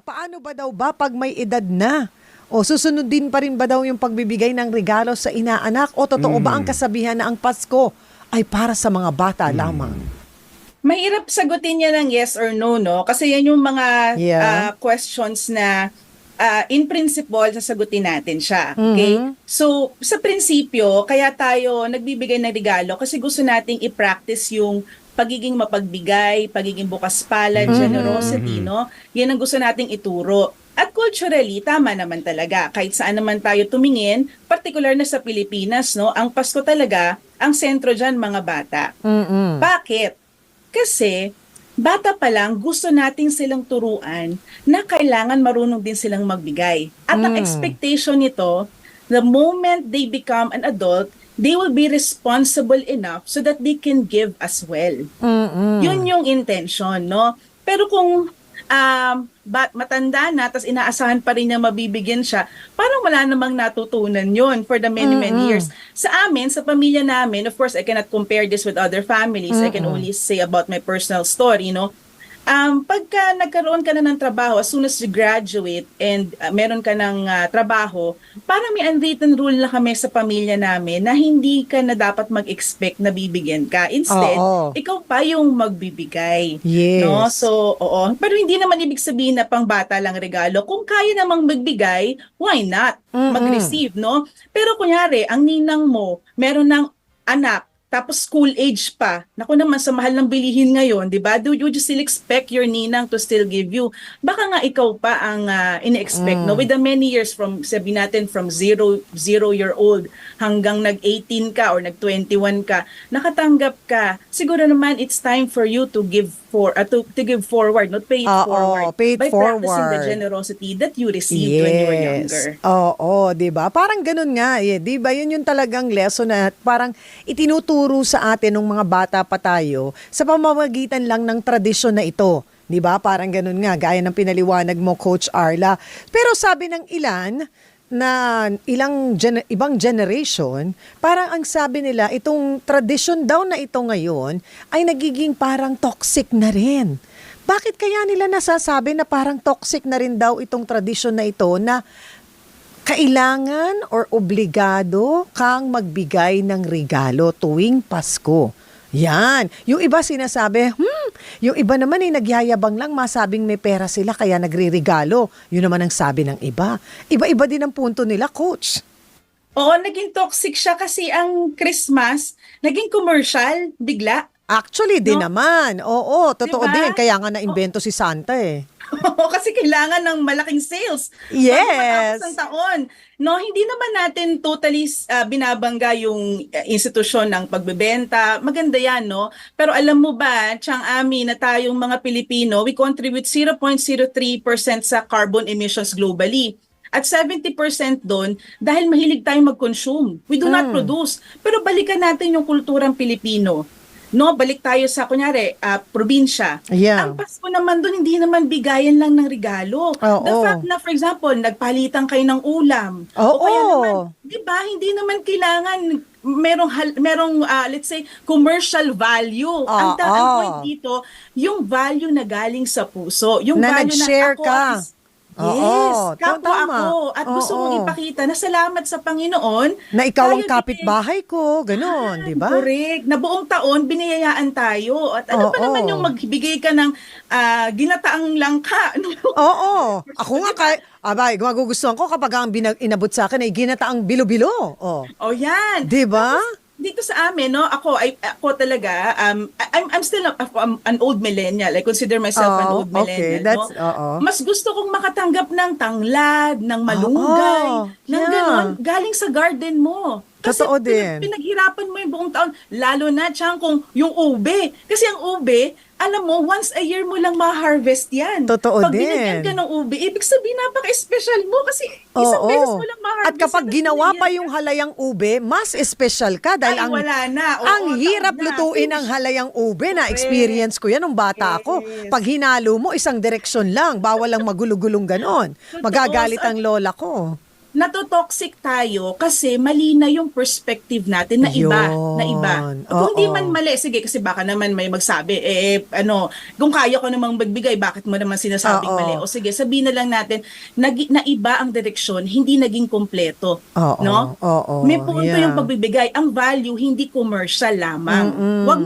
Paano ba daw ba pag may edad na? O susunod din pa rin ba daw yung pagbibigay ng regalo sa inaanak? O totoo ba ang kasabihan na ang Pasko ay para sa mga bata lamang? Mahirap sagutin yan ng yes or no, no? Kasi yan yung mga questions na in principle, sasagutin natin siya. Okay? So, sa prinsipyo, kaya tayo nagbibigay ng regalo kasi gusto nating i-practice yung pagiging mapagbigay, pagiging bukas palad, generosity, no? Yan ang gusto nating ituro. At culturally, tama naman talaga. Kahit saan naman tayo tumingin, particular na sa Pilipinas, no? Ang Pasko talaga, ang sentro dyan, mga bata. Bakit? Kasi, bata pa lang, gusto natin silang turuan na kailangan marunong din silang magbigay. At ang expectation nito, the moment they become an adult, they will be responsible enough so that they can give as well. Yun yung intention, no? Pero kung matanda na, tas inaasahan pa rin niya mabibigyan siya, parang wala namang natutunan yun for the many years. Sa amin, sa pamilya namin, of course, I cannot compare this with other families. I can only say about my personal story, no? Pagka nagkaroon ka na ng trabaho, as soon as you graduate and meron ka ng trabaho, parang may unwritten rule na kami sa pamilya namin na hindi ka na dapat mag-expect na bibigyan ka. Instead, ikaw pa yung magbibigay. Yes. No? So, oo. Pero hindi naman ibig sabihin na pang bata lang regalo. Kung kaya namang magbigay, why not mag-receive, no? Pero kunyari, ang ninang mo, meron ng anak, tapos school age pa. Naku naman, sa mahal ng bilihin ngayon, di ba? Do you still expect your ninang to still give you? Baka nga ikaw pa ang ine-expect, no? With the many years from, sabi natin, from 0-year-old hanggang nag-18 ka or nag-21 ka, nakatanggap ka. Siguro naman, it's time for you to give to give forward, not pay it forward. Pay it by practicing the forward. generosity that you received when you were younger. Oo, 'di ba? Parang ganun nga, 'di ba? Yun yung talagang lesson na parang itinuturo sa atin ng mga bata pa tayo sa pamamagitan lang ng tradisyon na ito. 'Di ba? Parang ganun nga, gaya ng pinaliwanag mo, Coach Arla. Pero sabi ng ilan na ibang generation, parang ang sabi nila, itong tradition daw na ito ngayon ay nagiging parang toxic na rin. Bakit kaya nila nasasabi na parang toxic na rin daw itong tradition na ito na kailangan or obligado kang magbigay ng regalo tuwing Pasko? Yan. Yung iba sinasabi, yung iba naman ay nagyayabang lang, masabing may pera sila kaya nagre-regalo. Yun naman ang sabi ng iba. Iba-iba din ang punto nila, Coach. Oo, naging toxic siya kasi ang Christmas, naging commercial, bigla. Actually, din naman. Oo, totoo Diba? din. Kaya nga na-invento si Santa eh. Oo, kasi kailangan ng malaking sales. Yes. Bago matapos ang taon. No, hindi naman natin totally binabangga yung institusyon ng pagbebenta. Maganda yan, no? Pero alam mo ba, Chang Ami, na tayong mga Pilipino, we contribute 0.03% sa carbon emissions globally. At 70% doon dahil mahilig tayong mag-consume. We do not produce. Pero balikan natin yung kulturang Pilipino. No, balik tayo sa, kunyari, probinsya. Yeah. Ang Pasko naman doon, hindi naman bigayan lang ng regalo. The fact na, for example, nagpalitan kayo ng ulam. O kaya naman, di ba, hindi naman kailangan merong let's say, commercial value. Ang point dito, yung value na galing sa puso. Yung na value nag-share na ako ka. Yes, kapwa tama. ako. At gusto kong ipakita na salamat sa Panginoon. Na ikaw ang tayo kapitbahay ko. Ganon, di ba? Correct. Na buong taon, biniyayaan tayo. At ano pa naman yung magbigay ka ng ginataang langka? Oo. Ako nga, magugustuhan ko kapag ang inabot sa akin ay ginataang bilo-bilo. Oh, yan. Di ba? Dito sa amin, no, ako talaga, I'm still an old millennial. I consider myself an old millennial. That's, no? Mas gusto kong makatanggap ng tanglad, ng malunggay, ng ganon, galing sa garden mo. Kasi Totoo din. Pinaghirapan mo yung buong taon. Lalo na, Chang, kung yung ube. Kasi ang ube, alam mo, once a year mo lang ma-harvest yan. Totoo Pag din. binigyan ka ng ube, ibig sabihin napaka-special mo kasi isang beses mo lang ma-harvest. At kapag ginawa pa yung halayang ube, mas special ka dahil wala na. ang hirap lutuin ang halayang ube na experience ko yan nung bata ako. Pag hinalo mo, isang direksyon lang, bawal lang magulo-gulong ganon. Magagalit ang lola ko. natotoxic tayo kasi mali na yung perspective natin na iba, na iba. Yun. Kung di Oo. man mali, sige, kasi baka naman may magsabi, kung kaya ko namang magbigay, bakit mo naman sinasabing mali? Oo. O sige, sabihin na lang natin, na iba ang direksyon, hindi naging kompleto. No? Oo. Oo. May punto yung Yeah. pagbibigay. Ang value, hindi commercial lamang. Wag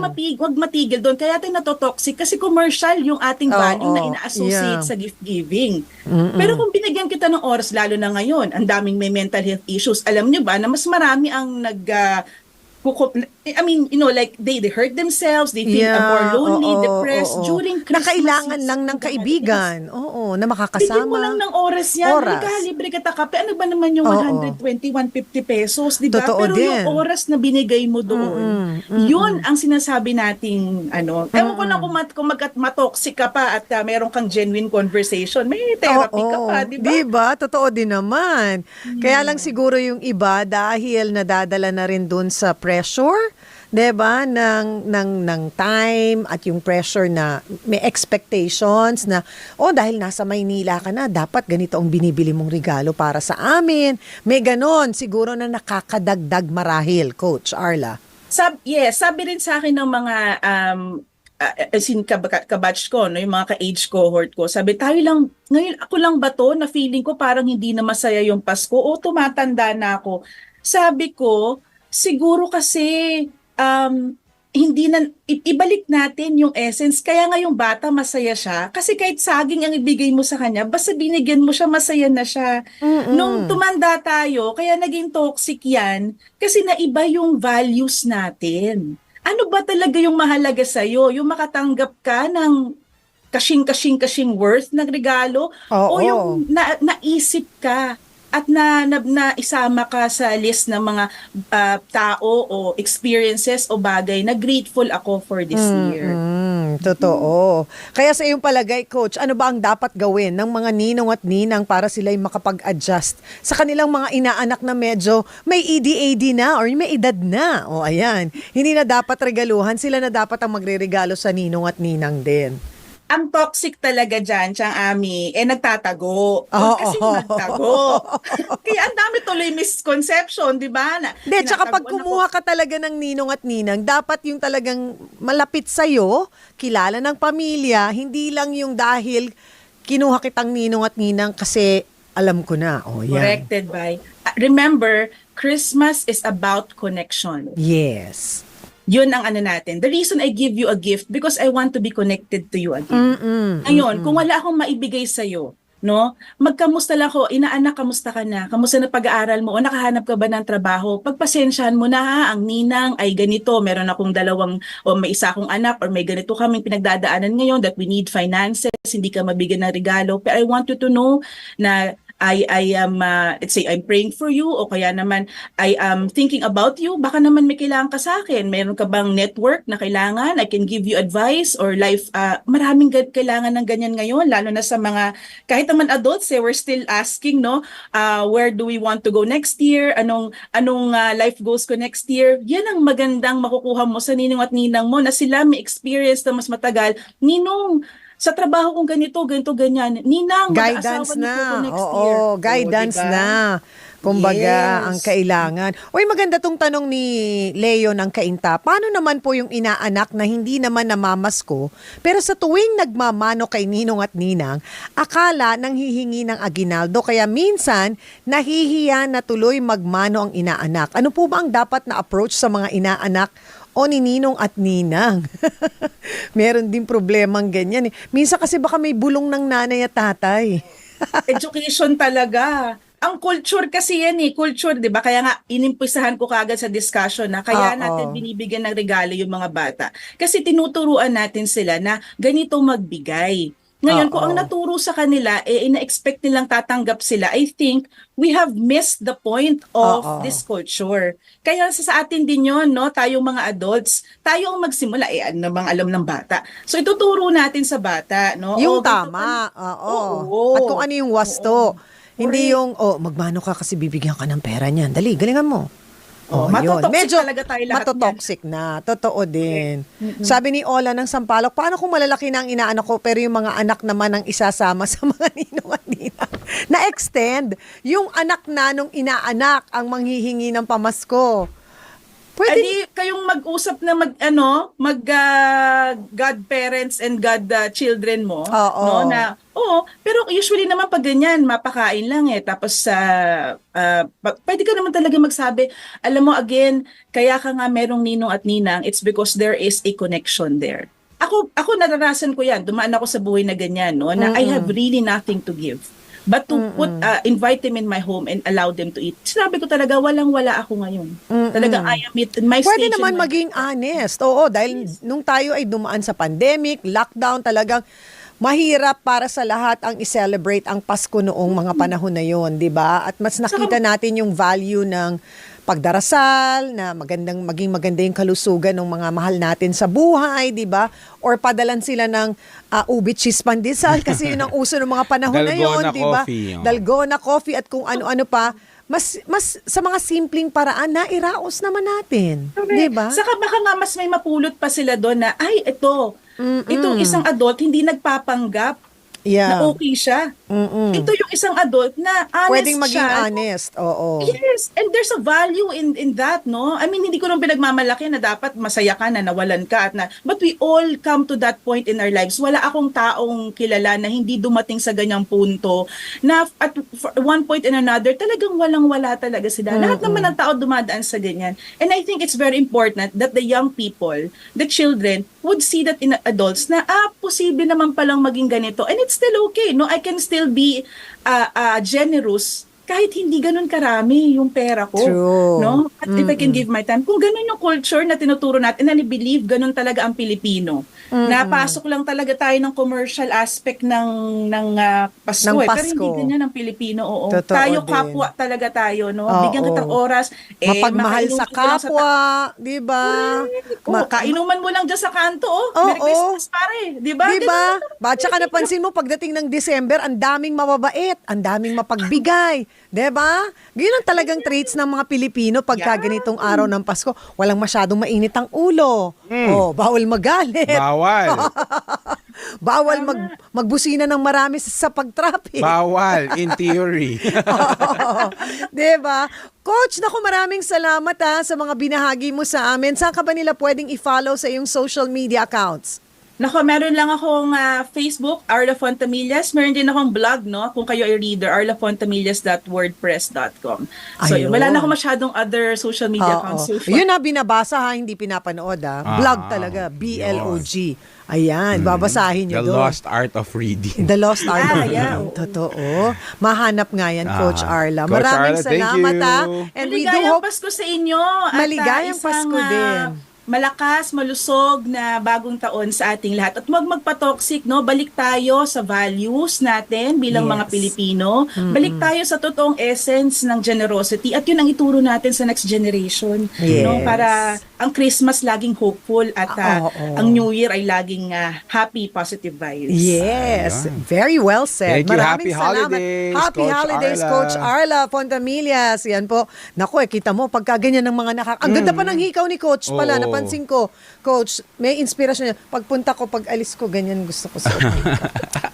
matigil doon. Kaya tayo natotoxic kasi commercial yung ating value na Oo. ina-associate Yeah. sa gift giving. Pero kung binigyan kita ng oras, lalo na ngayon, ang daming may mental health issues. Alam nyo ba na mas marami ang like they hurt themselves, they feel more lonely, depressed Oo. during Na Christmas kailangan season lang ng and the kaibigan. holidays. Oo, na Bigyan mo lang makakasama. ng oras yan. Oras. Halika, libre kita kape. Ano ba naman yung Oo. 120, 150 pesos, di ba? Totoo Pero yung din. oras na binigay mo doon, yun ang sinasabi nating, ewan ko na kung matoxic ka pa at meron kang genuine conversation, may therapy ka pa, di ba? Di ba? Totoo din naman. Kaya lang siguro yung iba dahil nadadala na rin dun sa pressure, 'di ba, ng time at yung pressure na may expectations na dahil nasa Maynila ka na, dapat ganito ang binibili mong regalo para sa amin. May ganon siguro na nakakadagdag marahil, Coach Arla. Sabi rin sa akin ng mga kabatch ko, no, yung mga ka-age cohort ko, sabi, tayo lang, ngayon ako lang ba to na feeling ko parang hindi na masaya yung Pasko o tumatanda na ako. Sabi ko, siguro kasi hindi na, ibalik natin yung essence. Kaya nga yung bata masaya siya. Kasi kahit saging ang ibigay mo sa kanya, basta binigyan mo siya, masaya na siya. Nung tumanda tayo, kaya naging toxic yan, kasi naiba yung values natin. Ano ba talaga yung mahalaga sa'yo? Yung makatanggap ka ng kasing worth ng regalo? O yung naisip ka at na isama ka sa list ng mga tao o experiences o bagay na grateful ako for this year. Totoo. Kaya sa iyong palagay, Coach, ano ba ang dapat gawin ng mga ninong at ninang para sila'y makapag-adjust sa kanilang mga inaanak na medyo may EDAD na or may edad na? O ayan, hindi na dapat regaluhan, sila na dapat ang magre-regalo sa ninong at ninang din. Ang toxic talaga dyan, Chang Ami, nagtatago. Kasi magtago. Kaya ang dami tuloy misconception, di ba? Hindi, tsaka pag kumuha ka talaga ng ninong at ninang, dapat yung talagang malapit sa'yo, kilala ng pamilya, hindi lang yung dahil kinuha kitang ninong at ninang kasi alam ko na. Yan. Corrected by. Remember, Christmas is about connection. Yes. Yun ang natin. The reason I give you a gift because I want to be connected to you again. Ngayon, kung wala akong maibigay sa'yo, no? Magkamusta lang ako, inaanak, kamusta ka na? Kamusta na pag-aaral mo? O nakahanap ka ba ng trabaho? Pagpasensyahan mo na ha, ang ninang ay ganito, meron akong may isa akong anak or may ganito kaming pinagdadaanan ngayon that we need finances, hindi ka mabigyan ng regalo. But I want you to know na I am, let's say, I'm praying for you o kaya naman I am thinking about you. Baka naman may kailangan ka sa akin. Meron ka bang network na kailangan? I can give you advice or life. Maraming kailangan ng ganyan ngayon, lalo na sa mga, kahit naman adults, we're still asking, no? Where do we want to go next year? Anong life goals ko next year? Yan ang magandang makukuha mo sa ninong at ninang mo na sila may experience na mas matagal. Ninong, sa trabaho kong ganito, ganyan. Ninang, guidance na. Next year. Guidance diba? na. Kumbaga, ang kailangan. Uy, maganda tong tanong ni Leo ng Kainta. Paano naman po yung inaanak na hindi naman namamasko, pero sa tuwing nagmamano kay ninong at ninang, akala nang hihingi ng aginaldo, kaya minsan nahihiya na tuloy magmano ang inaanak. Ano po ba ang dapat na approach sa mga inaanak o ni ninong at ninang? Meron din problemang ganyan. Minsan kasi baka may bulong ng nanay at tatay. Education talaga. Ang culture kasi yan culture, 'di ba? Kaya nga inimpisahan ko kaagad sa discussion na kaya natin binibigyan ng regalo yung mga bata. Kasi tinuturuan natin sila na ganito magbigay. Ngayon, kung ang naturo sa kanila, ina-expect nilang tatanggap sila, I think we have missed the point of this culture. Kaya sa atin din yun, no? Tayong mga adults, tayo ang magsimula, ano namang alam ng bata. So ituturo natin sa bata, no? Yung tama, At kung ano yung wasto. Hindi yung, magmano ka kasi bibigyan ka ng pera niyan. Dali, galingan mo. Matotoxic Medyo talaga tayo lahat matotoxic na. Totoo din. Sabi ni Ola ng Sampaloc, paano kung malalaki na ang inaanak ko pero yung mga anak naman ang isasama sa mga ninong at ninang? Na-extend yung anak na nung inaanak ang manghihingi ng pamasko. Pwede. Adi kayong mag-usap na godparents and godchildren mo, Oo. no, na pero usually naman pag ganyan mapakain lang tapos pwede ka naman talaga magsabi, alam mo, again, kaya ka nga merong ninong at ninang, it's because there is a connection there. Ako naranasan ko yan, dumaan ako sa buhay na ganyan, no, na I have really nothing to give. But to invite them in my home and allow them to eat. Sinabi ko talaga, walang-wala ako ngayon. Talagang I am in my stage. Pwede naman maging honest. Oo, dahil nung tayo ay dumaan sa pandemic, lockdown, talagang mahirap para sa lahat ang i-celebrate ang Pasko noong mga panahon na yon, 'di ba? At mas nakita natin yung value ng pagdarasal, na maging maganda yung kalusugan ng mga mahal natin sa buhay, 'di ba? Or padalan sila ng ubi cheese pandesal kasi yun ang uso ng mga panahon na yon, 'di ba? Dalgona coffee at kung ano-ano pa. Mas sa mga simpleng paraan na iraos naman natin, 'di ba? Saka baka nga mas may mapulot pa sila doon na itong isang adult hindi nagpapanggap na okay siya. Ito yung isang adult na honest pwedeng maging siya. honest, oo. Yes, and there's a value in that, no? I mean, hindi ko nung pinagmamalaki na dapat masaya ka na nawalan ka but we all come to that point in our lives. Wala akong taong kilala na hindi dumating sa ganyang punto na at one point and another talagang walang-wala talaga sila. Lahat naman ng tao dumadaan sa ganyan. And I think it's very important that the young people, the children, would see that in adults na posible naman palang maging ganito. And it's still okay, no? I can still be generous kahit hindi ganun karami yung pera ko. True. No? At if I can give my time, kung ganun yung culture na tinuturo natin, and I believe ganun talaga ang Pilipino. Napasok lang talaga tayo ng commercial aspect ng Pasko. Pero hindi ganyan ang Pilipino. Oo. Totoo tayo din. Kapwa talaga tayo. No? Bigyan kitang oras. Mapagmahal sa makainom ka lang kapwa, di ba? Kainuman mo lang dyan sa kanto. Merry Christmas, pare. Di ba? Di ba? At saka napansin mo, pagdating ng December, ang daming mababait, ang daming mapagbigay. Di ba? Ganyan ang talagang traits ng mga Pilipino pagka ganitong araw ng Pasko. Walang masyadong mainit ang ulo. Bawal magalit. Bawal. Bawal magbusina ng marami sa pag-traffic. Bawal, in theory. Di ba? Coach, naku, maraming salamat sa mga binahagi mo sa amin. Saan ka ba nila pwedeng i-follow sa iyong social media accounts? Nako, meron lang akong Facebook, Arla Fontamillas. Meron din akong blog, no? Kung kayo ay reader, arlafontamillas.wordpress.com. So, wala na akong masyadong other social media accounts. So Yun na binabasa hindi pinapanood Blog talaga, BLOG. Ayan, babasahin nyo The doon. Lost Art of Reading. The Lost Art of yeah. Reading. Totoo. Mahanap nga yan, Coach Arla. Coach Maraming Arla, thank salamat you. And we do Maligayang hope Pasko sa inyo. Maligayang At Pasko din. Malakas, malusog na bagong taon sa ating lahat. At huwag magpa-toxic, no? Balik tayo sa values natin bilang mga Pilipino. Balik tayo sa totoong essence ng generosity at yun ang ituro natin sa next generation. No? Para ang Christmas laging hopeful at ang New Year ay laging happy, positive vibes. Yes, very well said. Thank you. Maraming Happy salamat. holidays, Happy Coach holidays, Arla. Coach Arla Fontamillas. Yan po. Naku, kita mo, pagka ganyan ng mga ang ganda pa ng hikaw ni Coach pala. Oo. Napansin ko, Coach, may inspirasyon niya. Pagpunta ko, pag alis ko, ganyan gusto ko sa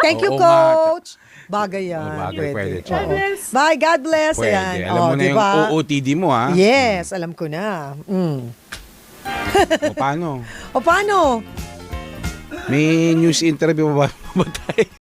Thank you, Oo nga. Coach. Bagay yan. Bagay, pwede. God bless. Bye, God bless. Pwede. Ayan. Alam mo na yung diba? OOTD mo, ha? Yes, alam ko na. O, paano? O paano? May news interview ba tayo?